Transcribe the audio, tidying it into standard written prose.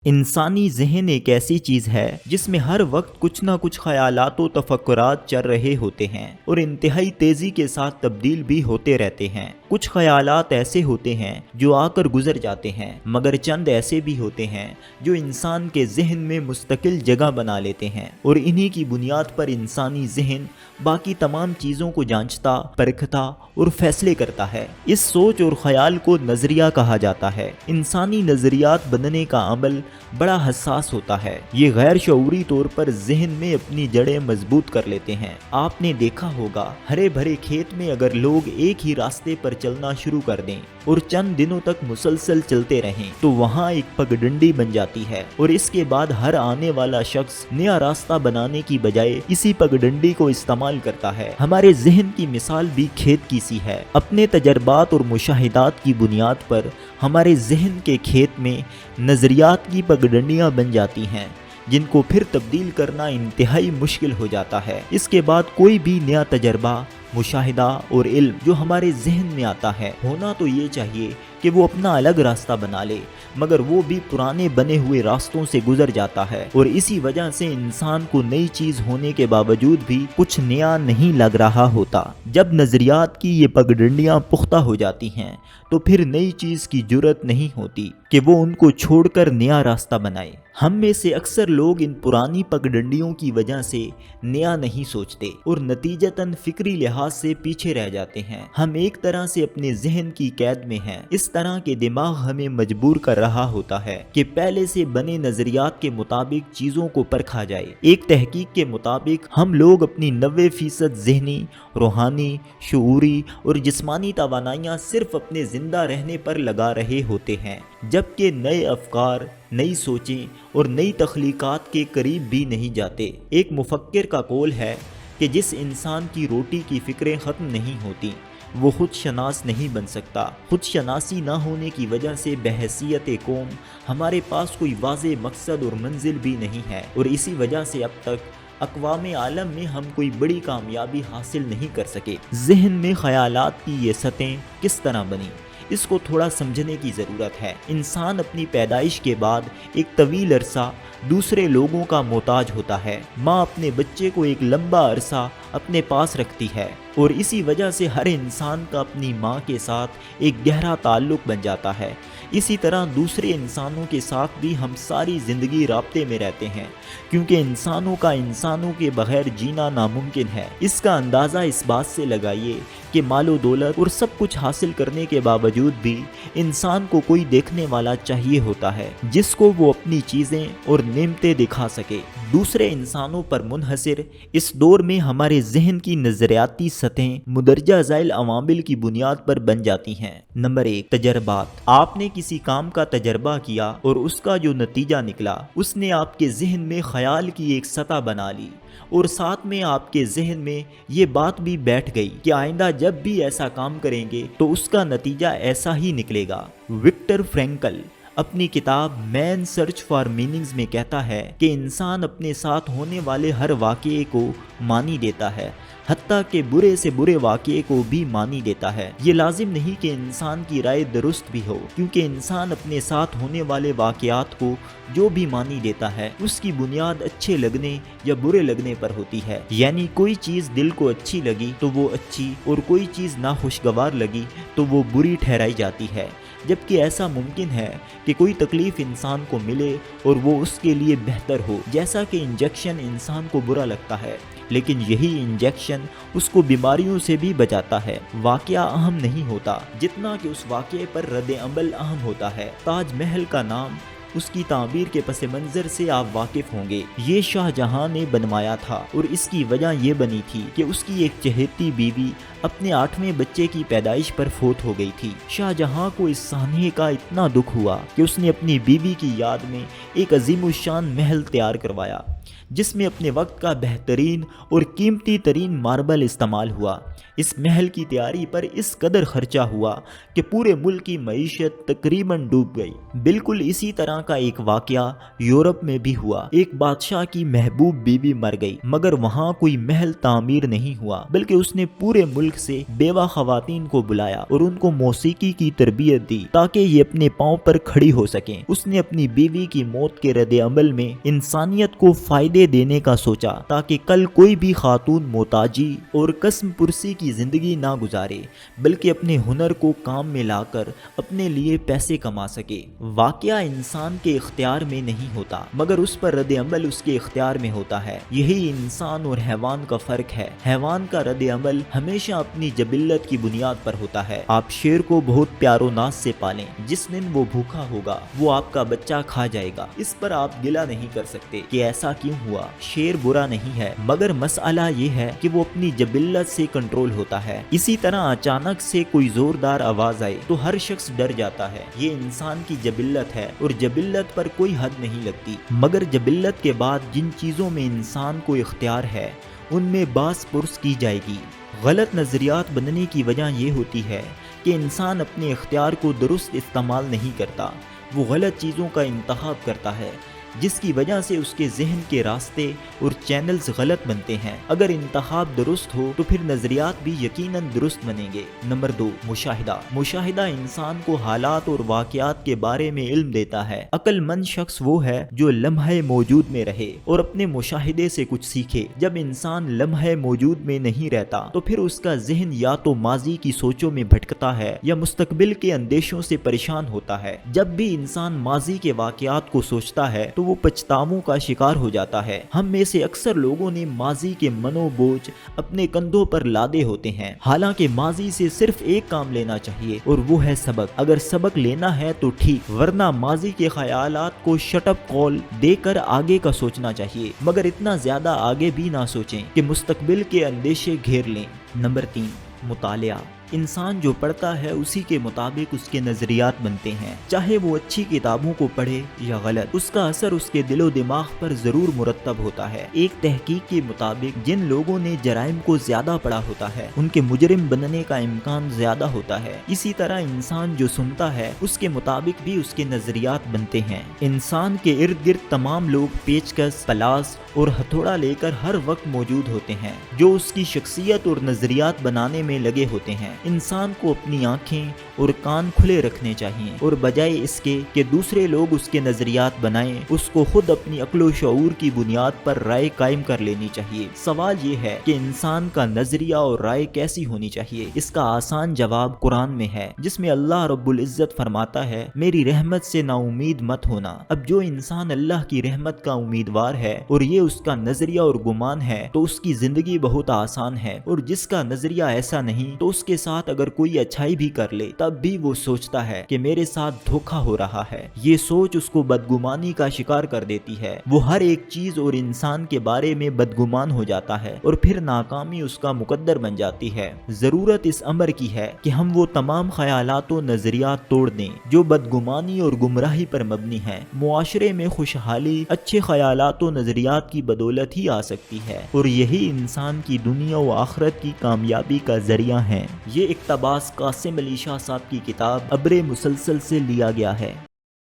انسانی ذہن ایک ایسی چیز ہے جس میں ہر وقت کچھ نہ کچھ خیالات و تفکرات چل رہے ہوتے ہیں اور انتہائی تیزی کے ساتھ تبدیل بھی ہوتے رہتے ہیں۔ کچھ خیالات ایسے ہوتے ہیں جو آ کر گزر جاتے ہیں، مگر چند ایسے بھی ہوتے ہیں جو انسان کے ذہن میں مستقل جگہ بنا لیتے ہیں، اور انہی کی بنیاد پر انسانی ذہن باقی تمام چیزوں کو جانچتا، پرکھتا اور فیصلے کرتا ہے۔ اس سوچ اور خیال کو نظریہ کہا جاتا ہے۔ انسانی نظریات بننے کا عمل بڑا حساس ہوتا ہے۔ یہ غیر شعوری طور پر ذہن میں اپنی جڑیں مضبوط کر لیتے ہیں۔ آپ نے دیکھا ہوگا ہرے بھرے کھیت میں اگر لوگ ایک ہی راستے پر چلنا شروع کر دیں اور چند دنوں تک مسلسل چلتے رہیں تو وہاں ایک پگڈنڈی بن جاتی ہے، اور اس کے بعد ہر آنے والا شخص نیا راستہ بنانے کی بجائے اسی پگڈنڈی کو استعمال کرتا ہے۔ ہمارے ذہن کی مثال بھی کھیت کی سی ہے۔ اپنے تجربات اور مشاہدات کی بنیاد پر ہمارے ذہن کے کھیت میں نظریات کی پگڈنڈیاں بن جاتی ہیں، جن کو پھر تبدیل کرنا انتہائی مشکل ہو جاتا ہے۔ اس کے بعد کوئی بھی نیا تجربہ، مشاہدہ اور علم جو ہمارے ذہن میں آتا ہے، ہونا تو یہ چاہیے کہ وہ اپنا الگ راستہ بنا لے، مگر وہ بھی پرانے بنے ہوئے راستوں سے گزر جاتا ہے، اور اسی وجہ سے انسان کو نئی چیز ہونے کے باوجود بھی کچھ نیا نہیں لگ رہا ہوتا۔ جب نظریات کی یہ پگڈنڈیاں پختہ ہو جاتی ہیں تو پھر نئی چیز کی جرأت نہیں ہوتی کہ وہ ان کو چھوڑ کر نیا راستہ بنائے۔ ہم میں سے اکثر لوگ ان پرانی پگڈنڈیوں کی وجہ سے نیا نہیں سوچتے اور نتیجتاً فکری لحاظ سے پیچھے رہ جاتے ہیں۔ ہم ایک طرح سے اپنے ذہن کی قید میں ہیں۔ اس طرح کے دماغ ہمیں مجبور کر رہا ہوتا ہے کہ پہلے سے بنے نظریات کے مطابق چیزوں کو پرکھا جائے۔ ایک تحقیق کے مطابق ہم لوگ اپنی 90% ذہنی، روحانی، شعوری اور جسمانی توانائیاں صرف اپنے زندہ رہنے پر لگا رہے ہوتے ہیں، جبکہ نئے افکار، نئی سوچیں اور نئی تخلیقات کے قریب بھی نہیں جاتے۔ ایک مفکر کا قول ہے کہ جس انسان کی روٹی کی فکریں ختم نہیں ہوتی وہ خود شناس نہیں بن سکتا۔ خود شناسی نہ ہونے کی وجہ سے بحیثیت قوم ہمارے پاس کوئی واضح مقصد اور منزل بھی نہیں ہے، اور اسی وجہ سے اب تک اقوام عالم میں ہم کوئی بڑی کامیابی حاصل نہیں کر سکے۔ ذہن میں خیالات کی یہ سطحیں کس طرح بنی، اس کو تھوڑا سمجھنے کی ضرورت ہے۔ انسان اپنی پیدائش کے بعد ایک طویل عرصہ دوسرے لوگوں کا محتاج ہوتا ہے۔ ماں اپنے بچے کو ایک لمبا عرصہ اپنے پاس رکھتی ہے، اور اسی وجہ سے ہر انسان کا اپنی ماں کے ساتھ ایک گہرا تعلق بن جاتا ہے۔ اسی طرح دوسرے انسانوں کے ساتھ بھی ہم ساری زندگی رابطے میں رہتے ہیں، کیونکہ انسانوں کا انسانوں کے بغیر جینا ناممکن ہے۔ اس کا اندازہ اس بات سے لگائیے کہ مال و دولت اور سب کچھ حاصل کرنے کے باوجود بھی انسان کو کوئی دیکھنے والا چاہیے ہوتا ہے جس کو وہ اپنی چیزیں اور نعمتیں دکھا سکے۔ دوسرے انسانوں پر منحصر اس دور میں ہمارے ذہن کی نظریاتی سطحیں مندرجہ ذیل عوامل کی بنیاد پر بن جاتی ہیں۔ نمبر 1، تجربات۔ آپ نے کسی کام کا تجربہ کیا اور اس کا جو نتیجہ نکلا اس نے آپ کے ذہن میں خیال کی ایک سطح بنا لی، اور ساتھ میں آپ کے ذہن میں یہ بات بھی بیٹھ گئی کہ آئندہ جب بھی ایسا کام کریں گے تو اس کا نتیجہ ایسا ہی نکلے گا۔ وکٹر فرینکل اپنی کتاب مین سرچ فار میننگز میں کہتا ہے کہ انسان اپنے ساتھ ہونے والے ہر واقعے کو معنی دیتا ہے، حتیٰ کہ برے سے برے واقعے کو بھی معنی دیتا ہے۔ یہ لازم نہیں کہ انسان کی رائے درست بھی ہو، کیونکہ انسان اپنے ساتھ ہونے والے واقعات کو جو بھی معنی دیتا ہے اس کی بنیاد اچھے لگنے یا برے لگنے پر ہوتی ہے۔ یعنی کوئی چیز دل کو اچھی لگی تو وہ اچھی، اور کوئی چیز ناخوشگوار لگی تو وہ بری ٹھہرائی جاتی ہے، جبکہ ایسا ممکن ہے کہ کوئی تکلیف انسان کو ملے اور وہ اس کے لیے بہتر ہو۔ جیسا کہ انجیکشن انسان کو برا لگتا ہے، لیکن یہی انجیکشن اس کو بیماریوں سے بھی بچاتا ہے۔ واقعہ اہم نہیں ہوتا جتنا کہ اس واقعے پر رد عمل اہم ہوتا ہے۔ تاج محل کا نام اس کی تعمیر کے پس منظر سے آپ واقف ہوں گے۔ یہ شاہ جہاں نے بنوایا تھا، اور اس کی وجہ یہ بنی تھی کہ اس کی ایک چہیتی بیوی اپنے 8ویں بچے کی پیدائش پر فوت ہو گئی تھی۔ شاہ جہاں کو اس سانحے کا اتنا دکھ ہوا کہ اس نے اپنی بیوی کی یاد میں ایک عظیم الشان محل تیار کروایا، جس میں اپنے وقت کا بہترین اور قیمتی ترین ماربل استعمال ہوا۔ اس محل کی تیاری پر اس قدر خرچہ ہوا کہ پورے ملک کی معیشت تقریباً ڈوب گئی۔ بالکل اسی طرح کا ایک واقعہ یورپ میں بھی ہوا۔ ایک بادشاہ کی محبوب بیوی مر گئی، مگر وہاں کوئی محل تعمیر نہیں ہوا، بلکہ اس نے پورے ملک سے بیوہ خواتین کو بلایا اور ان کو موسیقی کی تربیت دی تاکہ یہ اپنے پاؤں پر کھڑی ہو سکیں۔ اس نے اپنی بیوی کی موت کے رد عمل میں انسانیت کو فائدے دینے کا سوچا تاکہ کل کوئی بھی خاتون محتاجی اور قسم پرسی کی زندگی نہ گزارے، بلکہ اپنے ہنر کو کام میں لا کر اپنے لیے پیسے کما سکے۔ واقعہ انسان کے اختیار میں نہیں ہوتا، مگر اس پر رد عمل اس کے اختیار میں ہوتا ہے۔ یہی انسان اور حیوان کا فرق ہے۔ حیوان کا رد عمل ہمیشہ اپنی جبلت کی بنیاد پر ہوتا ہے۔ آپ شیر کو بہت پیار و ناز سے پالیں، جس دن وہ بھوکا ہوگا وہ آپ کا بچہ کھا جائے گا۔ اس پر آپ گلہ نہیں کر سکتے کہ ایسا کیوں ہوا۔ شیر برا نہیں ہے، مگر مسئلہ یہ ہے کہ وہ اپنی جبلت سے کنٹرول ہوتا ہے۔ اسی طرح اچانک سے کوئی زوردار آواز آئے تو ہر شخص ڈر جاتا ہے۔ یہ انسان کی جبلت ہے اور جبلت پر کوئی حد نہیں لگتی، مگر جبلت کے بعد جن چیزوں میں انسان کو اختیار ہے ان میں باس پرس کی جائے گی۔ غلط نظریات بننے کی وجہ یہ ہوتی ہے کہ انسان اپنے اختیار کو درست استعمال نہیں کرتا، وہ غلط چیزوں کا انتخاب کرتا ہے، جس کی وجہ سے اس کے ذہن کے راستے اور چینلز غلط بنتے ہیں۔ اگر انتخاب درست ہو تو پھر نظریات بھی یقیناً درست بنیں گے۔ نمبر 2، مشاہدہ۔ مشاہدہ انسان کو حالات اور واقعات کے بارے میں علم دیتا ہے۔ عقل مند شخص وہ ہے جو لمحہ موجود میں رہے اور اپنے مشاہدے سے کچھ سیکھے۔ جب انسان لمحہ موجود میں نہیں رہتا تو پھر اس کا ذہن یا تو ماضی کی سوچوں میں بھٹکتا ہے یا مستقبل کے اندیشوں سے پریشان ہوتا ہے۔ جب بھی انسان ماضی کے واقعات کو سوچتا ہے تو وہ پچھتاووں کا شکار ہو جاتا ہے۔ ہم میں سے اکثر لوگوں نے ماضی کے منو بوجھ اپنے کندھوں پر لادے ہوتے ہیں، حالانکہ ماضی سے صرف ایک کام لینا چاہیے اور وہ ہے سبق۔ اگر سبق لینا ہے تو ٹھیک، ورنہ ماضی کے خیالات کو شٹ اپ کال دے کر آگے کا سوچنا چاہیے، مگر اتنا زیادہ آگے بھی نہ سوچیں کہ مستقبل کے اندیشے گھیر لیں۔ نمبر 3، مطالعہ۔ انسان جو پڑھتا ہے اسی کے مطابق اس کے نظریات بنتے ہیں، چاہے وہ اچھی کتابوں کو پڑھے یا غلط، اس کا اثر اس کے دل و دماغ پر ضرور مرتب ہوتا ہے۔ ایک تحقیق کے مطابق جن لوگوں نے جرائم کو زیادہ پڑھا ہوتا ہے ان کے مجرم بننے کا امکان زیادہ ہوتا ہے۔ اسی طرح انسان جو سنتا ہے اس کے مطابق بھی اس کے نظریات بنتے ہیں۔ انسان کے ارد گرد تمام لوگ پیچکس، پلاس اور ہتھوڑا لے کر ہر وقت موجود ہوتے ہیں، جو اس کی شخصیت اور نظریات بنانے میں لگے ہوتے ہیں۔ انسان کو اپنی آنکھیں اور کان کھلے رکھنے چاہیے اور بجائے اس کے کہ دوسرے لوگ اس کے نظریات بنائیں، اس کو خود اپنی عقل و شعور کی بنیاد پر رائے قائم کر لینی چاہیے۔ سوال یہ ہے کہ انسان کا نظریہ اور رائے کیسی ہونی چاہیے؟ اس کا آسان جواب قرآن میں ہے، جس میں اللہ رب العزت فرماتا ہے، میری رحمت سے نا امید مت ہونا۔ اب جو انسان اللہ کی رحمت کا امیدوار ہے اور یہ اس کا نظریہ اور گمان ہے تو اس کی زندگی بہت آسان ہے، اور جس کا نظریہ ایسا نہیں تو اس کے ساتھ اگر کوئی اچھائی بھی کر لے تب بھی وہ سوچتا ہے کہ میرے ساتھ دھوکا ہو رہا ہے۔ یہ سوچ اس کو بدگمانی کا شکار کر دیتی ہے۔ وہ ہر ایک چیز اور انسان کے بارے میں بدگمان ہو جاتا ہے اور پھر ناکامی اس کا مقدر بن جاتی ہے۔ ضرورت اس امر کی ہے کہ ہم وہ تمام خیالات و نظریات توڑ دیں جو بدگمانی اور گمراہی پر مبنی ہیں۔ معاشرے میں خوشحالی اچھے خیالات و نظریات کی بدولت ہی آ سکتی ہے، اور یہی انسان کی دنیا و آخرت کی کامیابی کا ذریعہ ہے۔ یہ اقتباس قاسم علی شاہ صاحب کی کتاب ابر مسلسل سے لیا گیا ہے۔